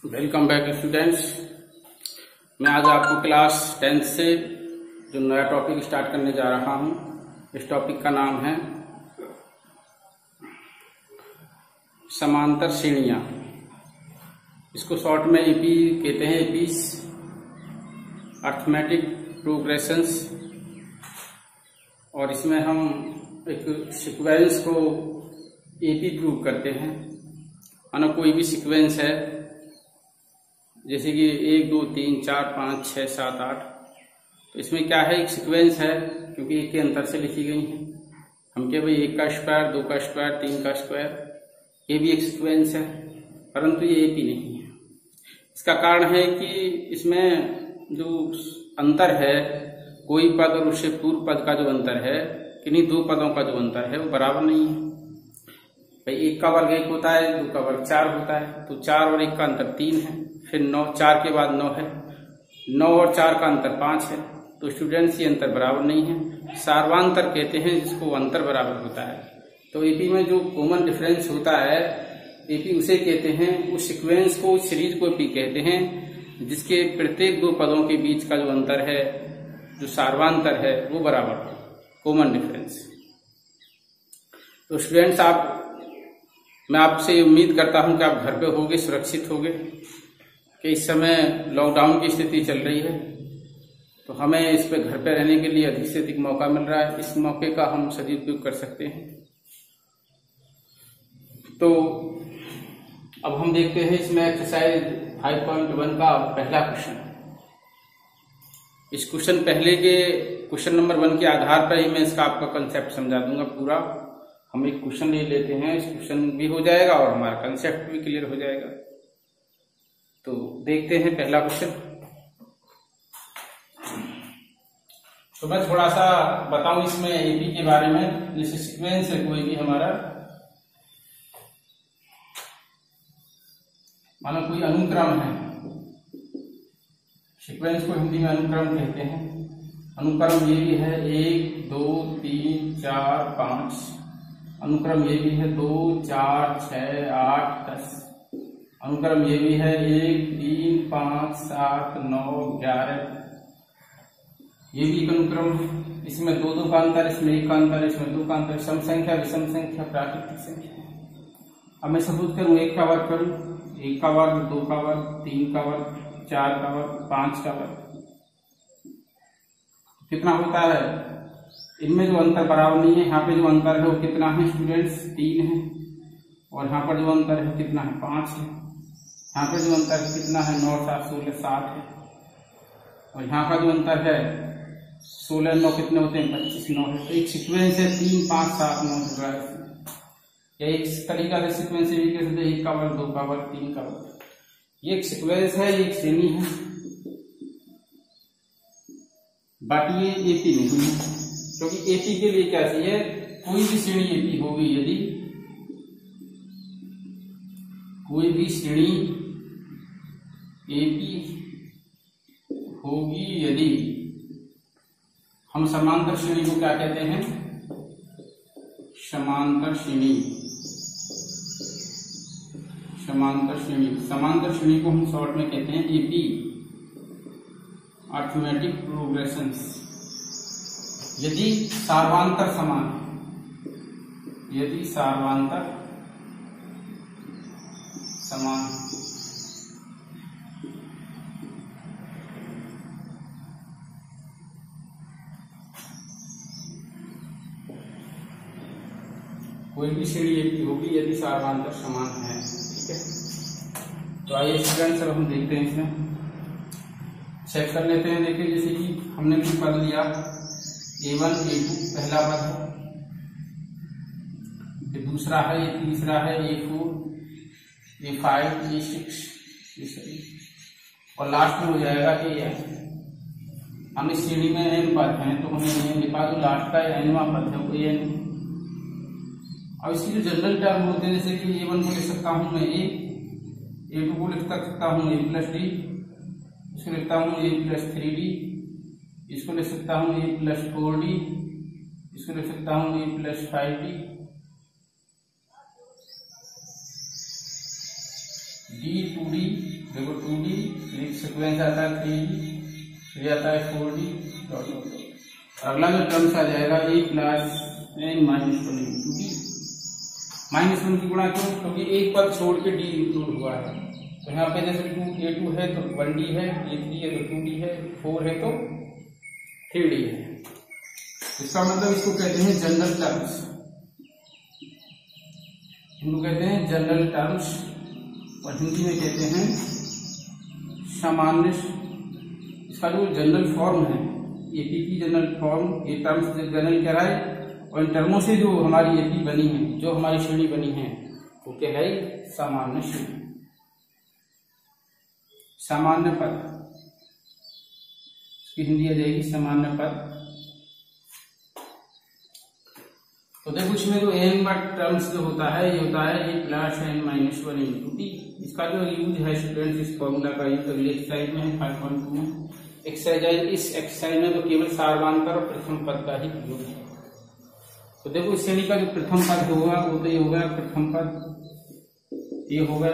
Welcome back students. मैं आज आपको क्लास 10th से जो नया टॉपिक स्टार्ट करने जा रहा हूं, इस टॉपिक का नाम है समांतर श्रेणियां। इसको शॉर्ट में एपी कहते हैं, एपीज अर्थमेटिक प्रोग्रेशंस। और इसमें हम एक सीक्वेंस को एपी प्रूव करते हैं। मानो कोई भी सीक्वेंस है, जैसे कि 1 2 3 4 5 6 7 8, तो इसमें क्या है, एक सीक्वेंस है क्योंकि एक के अंतर से लिखी गई है। हम क्या भाई 1 का स्क्वायर, 2 का स्क्वायर, 3 का स्क्वायर, ये भी एक सीक्वेंस है, परंतु ये एपी नहीं है। इसका कारण है कि इसमें जो अंतर है, कोई पद और उससे पूर्व पद का जो अंतर है, किन्हीं दो पदों का जो अंतर है वो बराबर नहीं है। भाई 1 का वर्ग 1 होता है, 2 का वर्ग 4 होता है, तो 4 और 1 का अंतर 3 है। फिर 9, 4 के बाद 9 है, 9 और 4 का अंतर 5 है। तो स्टूडेंट्स ये अंतर बराबर नहीं है। सार्वांतर कहते हैं जिसको अंतर बराबर होता है। तो एपी में जो कॉमन डिफरेंस होता है, एपी उसे कहते हैं, उस सीक्वेंस को, उस सीरीज को एपी कहते हैं जिसके प्रत्येक दो पदों के बीच का जो अंतर है, जो सार्वांतर है, वो बराबर हो, कॉमन डिफरेंस। तो स्टूडेंट्स मैं आपसे उम्मीद करता हूं कि आप घर पे होंगे, सुरक्षित होंगे, कि इस समय लॉकडाउन की स्थिति चल रही है, तो हमें इस पे घर पे रहने के लिए अधिक से अधिक मौका मिल रहा है। इस मौके का हम सदुपयोग कर सकते हैं। तो अब हम देखते हैं इसमें एक्सरसाइज 5.1 का पहला क्वेश्चन। इस क्वेश्चन पहले के क्वेश्चन नंबर 1 के आधार पर ही मैं इसका आपका कंसेप्ट समझा दूंगा पूरा। हम एक क्वेश्चन ले लेते हैं, इस क्वेश्चन भी हो जाएगा और हमारा कंसेप्ट भी क्लियर हो जाएगा। तो देखते हैं पहला क्वेश्चन। तो मैं थोड़ा सा बताऊं इसमें एपी के बारे में। जैसे सीक्वेंस है कोई भी हमारा, मानो कोई अनुक्रम है, सीक्वेंस को हिंदी में अनुक्रम कहते हैं। अनुक्रम ये भी है 1 2 3 4 5, अनुक्रम ये भी है 2 4 6 8 10, अनुक्रम ये भी है 1 3 5 7 9 11, ये भी एक अनुक्रम है। इसमें 2 2 का अंतर, इसमें 1 का अंतर, इसमें 2 का अंतर, सम संख्या, विषम संख्या, प्राकृतिक संख्या। अब मैं सपोज करूं 1 का वर्ग करूं, 1 का वर्ग, 2 का वर्ग, 3 का वर्ग, 4 का वर्ग, 5 का वर्ग, कितना होता है? इनमें जो अंतर बराबर नहीं है, यहाँ पे जो अंतर है वो कितना है स्टूडेंट्स? 3 है। और यहाँ पर जो अंतर है कितना है? 5 है। यहाँ पे जो अंतर है कितना है? 9 7 16 7 है। और यहाँ का जो अंतर है 16 9 कितने होते हैं? 25 9 है। तो एक सीक्वेंस है 3 5 7 9 12। या एक तरीका से सीक्वेंस भी कह सकते हैं, 1 का वर्ग, 2 का वर्ग, 3 का वर्ग। ये एक सीक्वेंस है, ये एक श्रेणी है, बट ये एपी नहीं है। क्योंकि एपी के लिए क्या चाहिए? कोई भी श्रेणी एपी होगी यदि, कोई भी श्रेणी एपी होगी यदि हम समांतर श्रेणी को क्या कहते हैं? समांतर श्रेणी। समांतर श्रेणी, समांतर श्रेणी को हम शॉर्ट में कहते हैं एपी, अर्थमेटिक प्रोग्रेशंस। यदि सार्वांतर समान है, यदि सार्वांतर समान, कोई भी श्रेणी एपी होगी यदि सार्वांतर समान है। ठीक है, तो आइए स्टूडेंट्स अब हम देखते हैं, इसमें चेक कर लेते हैं। देखिए जैसे कि हमने भी पढ़ लिया A1 A2 पहला पद है, ये दूसरा है, ये तीसरा है, A4 A5 A6 A7, और लास्ट में हो जाएगा AN। हम इस श्रेणी में n पद हैं तो हमें AN लिखा, तो लास्ट का nवां पद है वो AN। अब इसकी जो जनरल टर्म होते हैं, जैसे कि A1 को लिख सकता हूं मैं A, A2 को लिख सकता हूं A प्लस D, इसको लिखता हूं A प्लस 3D, इसको लिख सकता हूं A प्लस 4D, इसको लिख सकता हूं A plus 5D, D 2D देखो 2D, फिर सीक्वेंस आता है 3D, फिर आता है 4D डॉट डॉट। अगला जो टर्म्स आ जाएगा a plus n minus 1 into D. -1 की गुणा क्यों? क्योंकि एक पद छोड़ के d इंक्लूड हुआ है। तो यहाँ पे जैसे a2 है तो 1d है, a3 है तो 2d है, 4 है तो 3d है। इसका मतलब इसको कहते हैं जनरल टर्म्स, इनको कहते हैं जनरल टर्म्स और हिंदी में कहते हैं सामान्य। इसका जो जनरल फॉर्म है एपी की जनरल फॉर्म, ये टर्म्स जनरल कहलाए और इन टर्मों से जो हमारी एपी बनी है, जो हमारी श्रेणी बनी है वो कहलाई सामान्य श्रेणी, सामान्य पद। इसकी हिंदी आ जाएगी सामान्य पद। तो देखो इसमें जो n बट टर्म्स जो होता है ये होता है a plus n minus 1 into T. इसका जो यूज है स्टूडेंट्स इस फॉर्मूला का यूज अगले एक्सरसाइज में है 5.2 में। एक्सरसाइज इस एक्सरसाइज में तो केवल सार्वधातुक और प्रथम पद का ही प्रयोग है। तो देखो इस श्रेणी का जो प्रथम पद होगा वो तो ये होगा प्रथम पद, ये होगा,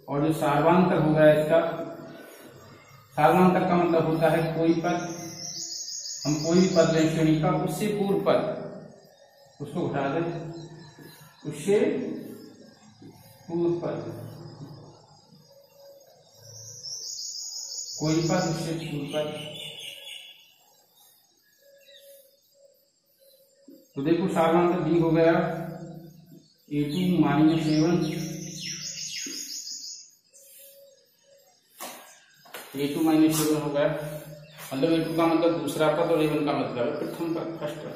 और जो सार्वधातुक होगा इसका, सार्वधातुक का मतलब होता है कोई पद, हम कोई भी पद लें श्रेणी का उससे पूर्व पद उसको घटा दें, उससे पूर्व पद, कोई पद उससे पूर्व पद। तो देखो सार्वधातुक डी हो गया a2 minus a1, a2 minus a1 हो गया, मतलब a2 का मतलब दूसरा पद और a1 का मतलब है प्रथम पद, फर्स्ट पद।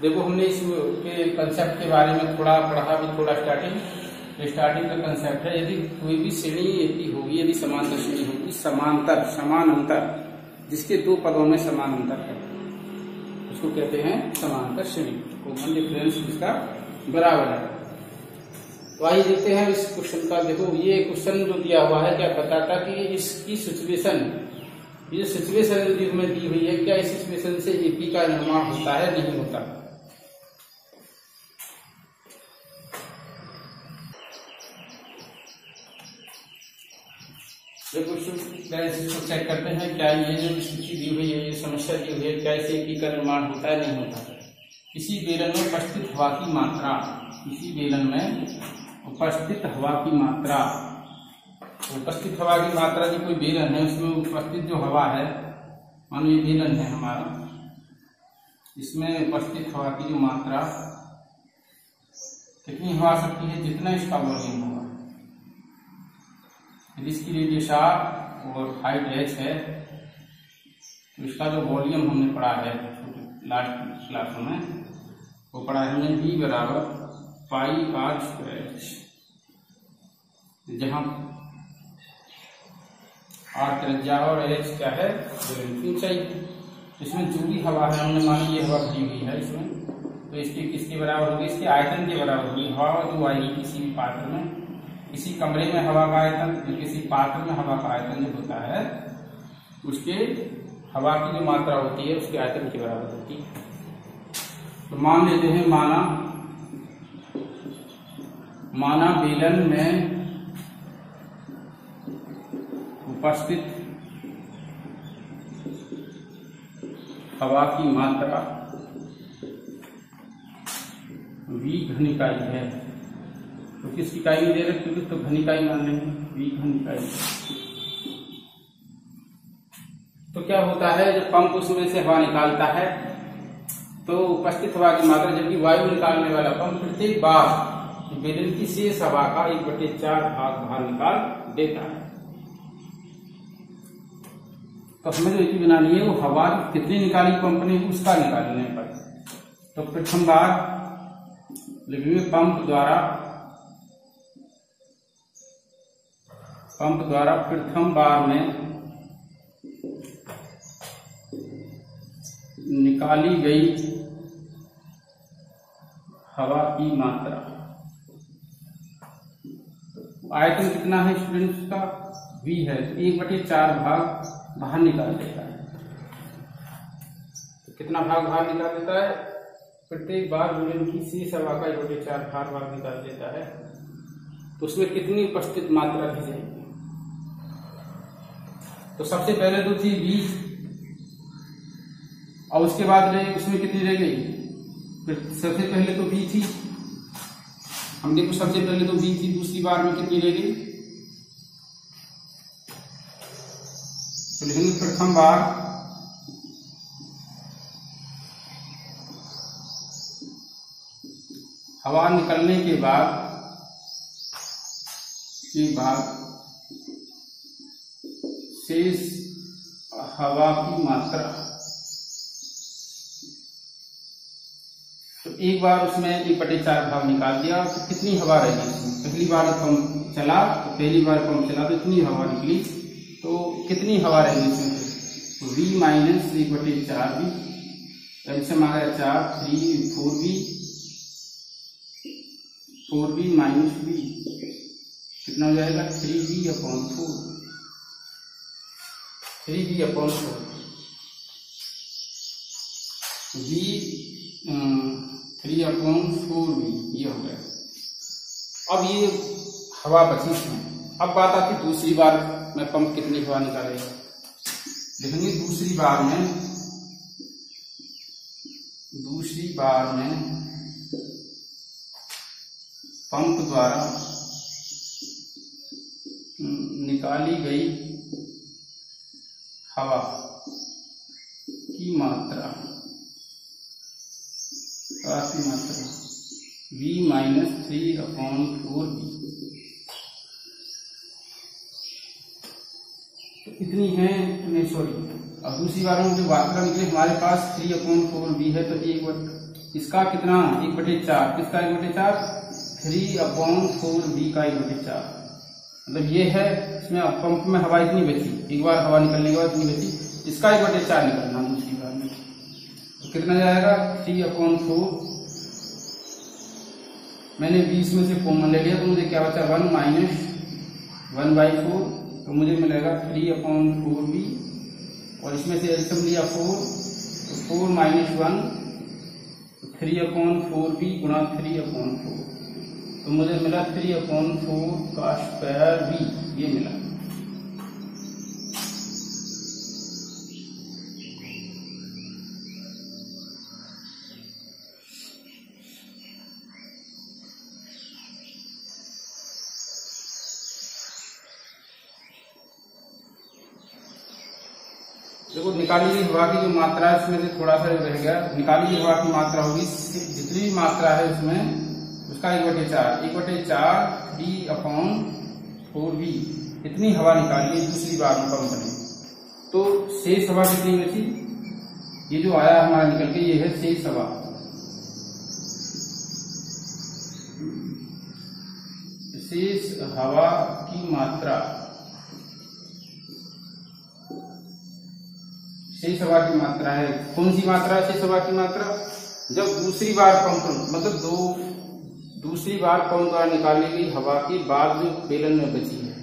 देखो हमने इसके कंसेप्ट के बारे में थोड़ा पढ़ा भी, थोड़ा स्टार्टिंग का कंसेप्ट है। यदि कोई भी श्रेणी एपी होगी, यदि समांतर श्रेणी होगी, समांतर समान अंतर, जिसके दो पदों में समान अंतर है उसको कहते हैं समांतर श्रेणी, कॉमन डिफरेंस जिसका बराबर है। तो आइए देखते हैं इस क्वेश्चन का। देखो ये क्वेश्चन जो दिया हुआ है क्या बताता कि इसकी सिचुएशन, ये सिचुएशन यदि हमें दी हुई है, क्या इस सिचुएशन से एपी का निर्माण होता है नहीं होता। देखो इसको चेक करते हैं क्या ये जो स्थिति दी हुई है, ये समस्या दी हुई है, क्या इसे एपी का निर्माण होता है नहीं होता। किसी बेलन में उपस्थित हवा की मात्रा, किसी बेलन में उपस्थित हवा की मात्रा, उपस्थित हवा की मात्रा जो कोई बेलन है उसमें उपस्थित जो हवा है, मानो ये बेलन है हमारा, इसमें उपस्थित हवा की जो मात्रा कितनी हो सकती है, जितना इसका वॉल्यूम होगा। यदि इसकी रेडियस r और हाइट h है तो इसका जो वॉल्यूम हमने पढ़ा है लास्ट क्लासों में, वो पढ़ा है हमने v बराबर पाई r स्क्वायर, जहां r त्रिज्या और h क्या है ऊंचाई। इसमें जो भी हवा है हमने मानी ये हवा दी हुई है इसमें, तो इसकी किसके बराबर होगी, इसके आयतन के बराबर होगी। हवा जो आएगी किसी भी पात्र में, किसी कमरे में हवा का आयतन, किसी पात्र में हवा का आयतन जो होता है उसके हवा की जो मात्रा होती है उसके आयतन के बराबर होती है। तो मान लेते हैं माना बेलन में उपस्थित हवा की मात्रा v घन इकाई है। तो किस इकाई में दे रहे क्योंकि तो घन इकाई मान लेंगे, v घन इकाई। तो क्या होता है जब पंप उसमें से हवा निकालता है तो उपस्थित हवा की मात्रा, जबकि वायु निकालने वाला पंप प्रत्येक बार बेलन की शेष हवा का 1/4 भाग बाहर निकाल देता है। तो हमें जो बनानी है वो हवा कितनी निकाली पंप ने उसका निकालने पर। तो प्रथम बार लिखेंगे पंप द्वारा प्रथम बार में निकाली गई हवा की मात्रा। आयतन कितना है स्टूडेंट्स का, v है, 1/4 भाग बाहर निकाल देता है। तो कितना भाग बाहर निकाल देता है, प्रत्येक बार बेलन की शेष हवा का 1/4 भाग निकाल देता है। तो उसमें कितनी उपस्थित मात्रा दी जाएगी। तो सबसे पहले तो थी V और उसके बाद उसमें कितनी रह गई, फिर सबसे पहले तो V थी, हम देखो सबसे पहले तो V थी, दूसरी बार में कितनी रह गई, तो लिखेंगे प्रथम बार हवा निकलने के बाद शेष हवा की मात्रा। तो एक बार उसमें 1/4 भाग निकाल दिया, तो कितनी हवा रहेगी इसमें। पहली बार पंप चला तो इतनी हवा निकली, तो कितनी हवा रहेगी इसमें, तो V माइनस 1/4 V, एल्सियम आ गया 4, 3 4V माइनस V कितना हो जाएगा 3V/4, 3V/4 V 3/4V ये हो गया। अब ये हवा बची इसमें। अब बात आती दूसरी बार में पंप कितनी हवा निकालेगा। देखेंगे दूसरी बार में पंप द्वारा निकाली गई हवा की मात्रा V माइनस 3/4V, तो इतनी है, नहीं सॉरी, अब दूसरी बार में जो मात्रा निकली हमारे पास 3/4V है, तो इसका कितना 1/4, किसका 1/4, 3/4V का 1/4, मतलब ये है। इसमें पंप में हवा इतनी बची, एक बार हवा निकलने के बाद इतनी बची, इसका 1/4 निकलना दूसरी बार में, तो कितना जाएगा 3/4। मैंने 20 में से कॉमन ले लिया, तो मुझे क्या बचा 1 माइनस 1/4, तो मुझे मिलेगा 3/4V, और इसमें से एल्सियम लिया 4, तो 4 माइनस 1 3/4V गुणा 3/4, तो मुझे मिला 3/4 का स्क्वायर V, ये मिला। देखो निकाली गई हवा की जो मात्रा है उसमें से थोड़ा सा रह गया, निकाली गई हवा की मात्रा होगी जितनी मात्रा है उसमें उसका 1/4 3/4V, इतनी हवा निकाली है दूसरी बार में पंप ने। तो शेष हवा कितनी बची, ये जो आया हमारा निकल के, ये है शेष हवा। शेष हवा की मात्रा, शेष हवा की मात्रा है, कौन सी मात्रा है शेष हवा की मात्रा, जब दूसरी बार पंप मतलब दूसरी बार पंप द्वारा निकाली गई हवा के बाद जो बेलन में बची है,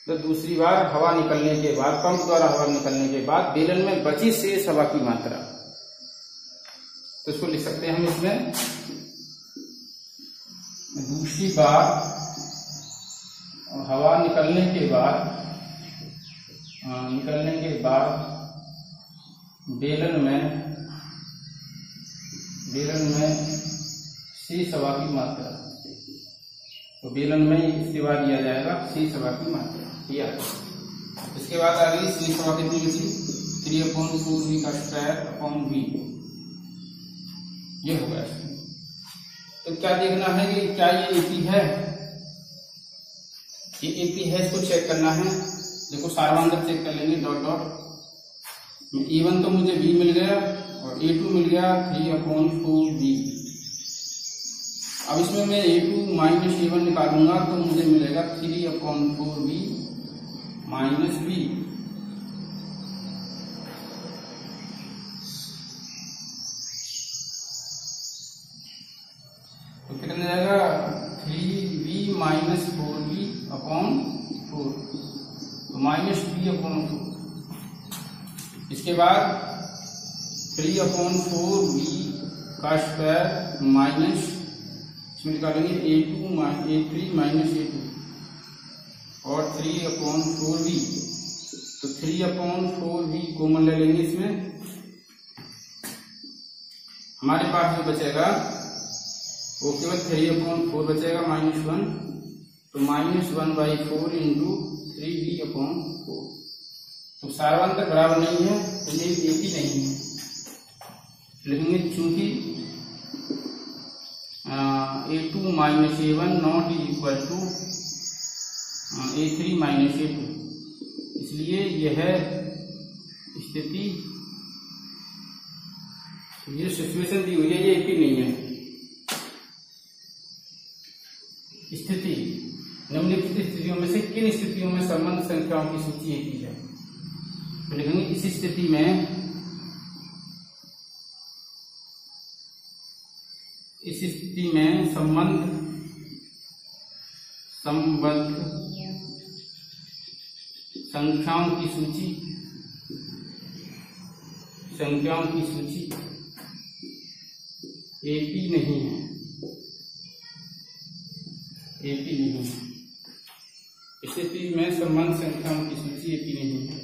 तो दूसरी बार हवा निकलने के बाद, पंप द्वारा हवा निकलने के बाद बेलन में बची शेष हवा की मात्रा, तो इसको लिख सकते हैं हम इसमें दूसरी बार हवा निकलने के बाद बेलन में शेष हवा की मात्रा, तो बेलन में इसके बाद दिया जाएगा शेष हवा की मात्रा, यह इसके बाद आ गई शेष हवा कितनी बची 3/4V का स्क्वायर/V, ये हो गया। तो क्या देखना है कि क्या ये AP है, ये AP है, इसको चेक करना है। देखो सारवांदर चेक कर लेंगे डॉट डॉट, A1 तो मुझे V मिल गया और A2 मिल गया 3/4V। अब इसमें मैं A2 माइनस A1 निकालूंगा तो मुझे मिलेगा 3/4V माइनस V। तो कितना जाएगा 3V माइनस 4V/4, तो माइनस V/4। इसके बाद 3/4V का स्क्वायर माइनस, इसमें निकालेंगे A3 माइनस A2, और 3/4v। तो 3/4v कॉमन ले लेंगे इसमें, हमारे पास जो बचेगा वो केवल 3/4 बचेगा -1। तो -1/4 इंटू 3v/4। तो सार्वंतर बराबर नहीं है तो ये एक ही नहीं है, लिखेंगे चूंकि a2 - a1 not equal to a3 - a2, इसलिए यह स्थिति, ये सिचुएशन दी हुई है ये एक ही नहीं है। स्थिति, निम्नलिखित स्थितियों में से किन स्थितियों में संबंध संख्याओं की सूची एक ही है? तो लिखेंगे इस स्थिति में संबद्ध संख्याओं की सूची एपी नहीं है, एपी नहीं है। स्थिति में संबंध संख्याओं की सूची एपी नहीं है।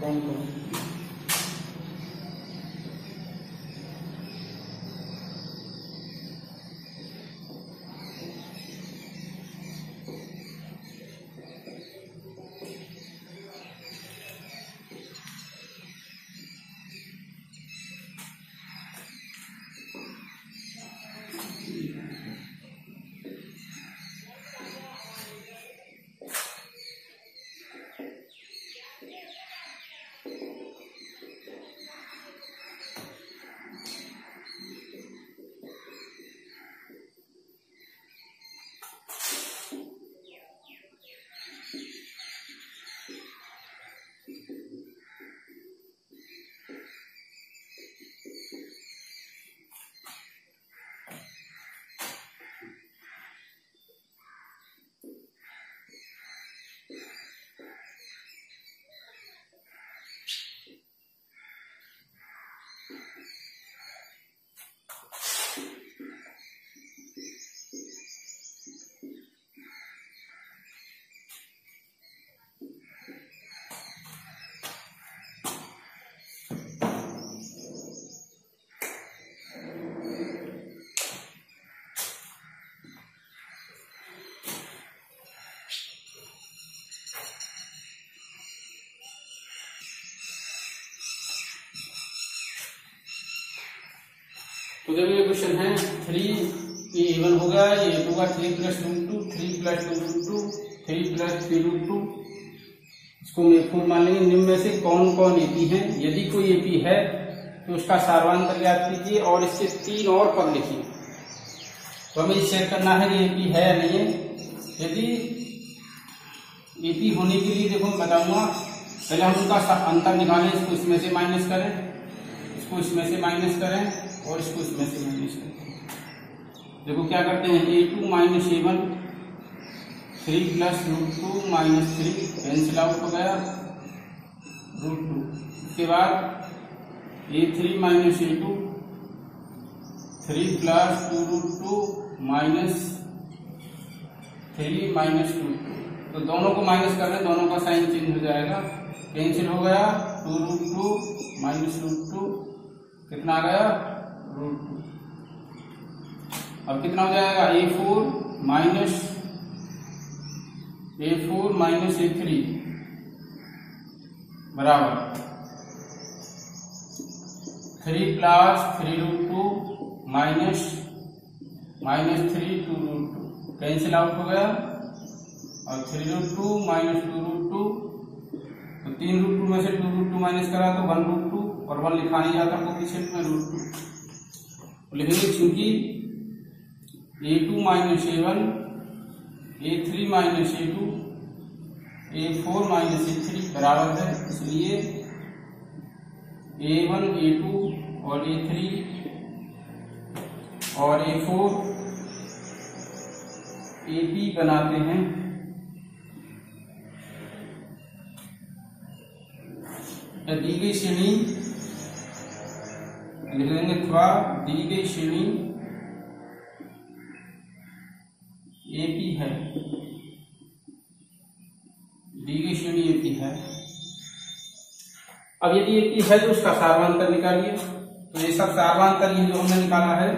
कौन कौन तो जब ये क्वेश्चन है 3a1 होगा, ये होगा 3 + √2, 3 + 2√2, 3 + 3√2, इसको मेथड मान लेंगे। निम्न में से कौन कौन एपी है? यदि कोई एपी है तो उसका सार्वधातुक ज्ञात कीजिए और इसके 3 और पद लिखिए। तो हमें चेक करना है कि एपी है या नहीं है। यदि एपी होने के लिए देखो मैं बताऊंगा, पहले हम उनका अंतर निकालें, इसको इसमें से माइनस करें, इसको इसमें से माइनस करें और इसको इसमें से माइनस करते हैं। देखो क्या करते हैं, a2 minus a1 3 plus √2 minus 3 cancel out हो गया √2। उसके बाद a3 minus a2 3 plus 2√2 minus 3 minus 2। तो दोनों को माइनस कर रहे हैं, दोनों का साइन चेंज हो जाएगा, कैंसिल हो गया 2√2 माइनस √2 कितना आ गया √2। अब कितना हो जाएगा a4 माइनस a3 बराबर 3 प्लस 3√2 माइनस 3 2√2 कैंसिल आउट हो गया और 3√2 माइनस 2√2। तो 3√2 में से 2√2 माइनस करा तो 1√2 और 1 लिखा नहीं जाता कोएफिशिएंट में √2 लिखेंगे, क्योंकि a2 minus a1 a3 minus a2 a4 minus a3 बराबर है, इसलिए a1 a2 और a3 और a4 ab बनाते हैं। दी गई श्रेणी लिख देंगे अथवा दी गई श्रेणी AP है, दी गई श्रेणी AP है। अब यदि AP है तो उसका सार्वधातुक निकालिए। तो ये सब सार्वधातुक ये जो हमने निकाला है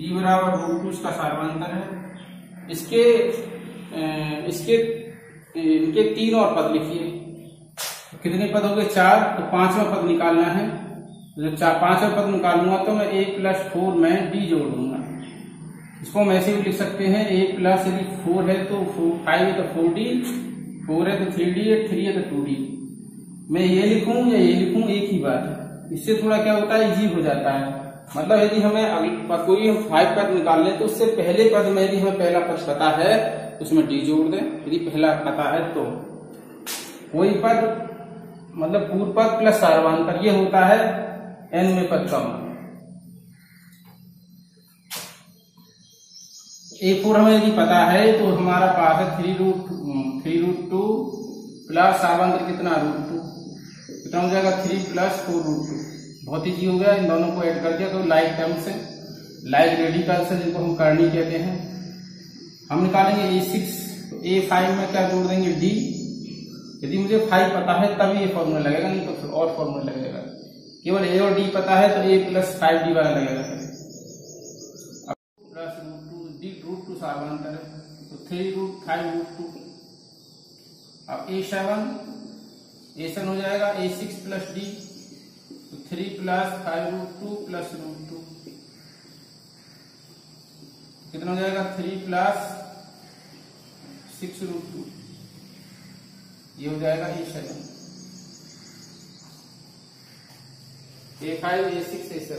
D बराबर √2 इसका सार्वधातुक है। इसके इनके 3 और पद लिखिए। कितने पद हो गए 4, तो 5वां पद निकालना है। जब 5वां पद निकालूंगा तो मैं a प्लस 4 में d जोड़ दूंगा। इसको हम ऐसे भी लिख सकते हैं a प्लस यदि 4 है तो 5 है तो 4d, 4 है तो 3d है, 3 है तो 2d। मैं ये लिखूं या ये लिखूं एक ही बात है। इससे थोड़ा क्या होता है इजी हो जाता है। मतलब यदि हमें कोई हम 5 पद निकाल लें तो उससे पहले पद में यदि हमें पहला पद पता है तो उसमें d जोड़ दें। यदि पहला पता है तो कोई पद मतलब पूर्व पद प्लस सार्वधातुक ये होता है n में पद का मान। a4 हमें यदि पता है तो हमारा पास है 3√2 प्लस सार्वधातुक कितना √2 कितना हो जाएगा 3 प्लस 4√2। बहुत ईजी हो गया, इन दोनों को ऐड कर दिया तो लाइक टर्म से लाइक रेडिकल से जिनको हम करनी कहते हैं हम निकालेंगे a6। तो a5 में क्या जोड़ देंगे d। यदि मुझे 5 पता है तभी ये फॉर्मूला लगेगा, नहीं तो फिर और फॉर्मूला लगेगा। केवल a और d पता है तो a प्लस 5d वाला लगेगा। प्लस √2 सार्वधातुक है तो 3√5√2। अब a7 हो जाएगा a6 प्लस d तो 3 प्लस 5√2 प्लस √2 कितना हो जाएगा 3 प्लस 6√2। ये हो जाएगा a7 a5 a6 a7।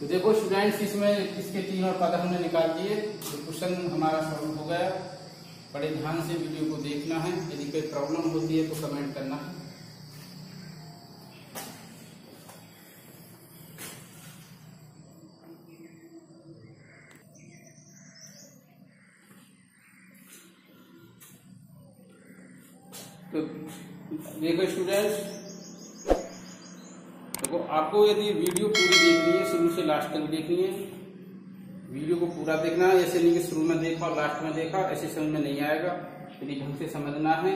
तो देखो स्टूडेंट्स इसमें इसके 3 और पद हमने निकाल दिए। तो क्वेश्चन हमारा सॉल्व हो गया। बड़े ध्यान से वीडियो को देखना है। यदि कोई प्रॉब्लम होती है तो कमेंट करना है। तो देखो स्टूडेंट्स, देखो आपको यदि वीडियो पूरी देखनी है शुरू से लास्ट तक देखनी है, वीडियो को पूरा देखना है। ऐसे नहीं कि शुरू में देखा और लास्ट में देखा, ऐसे समझ में नहीं आएगा। यदि ढंग से समझना है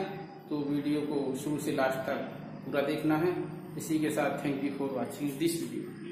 तो वीडियो को शुरू से लास्ट तक पूरा देखना है। इसी के साथ thank you for watching this video.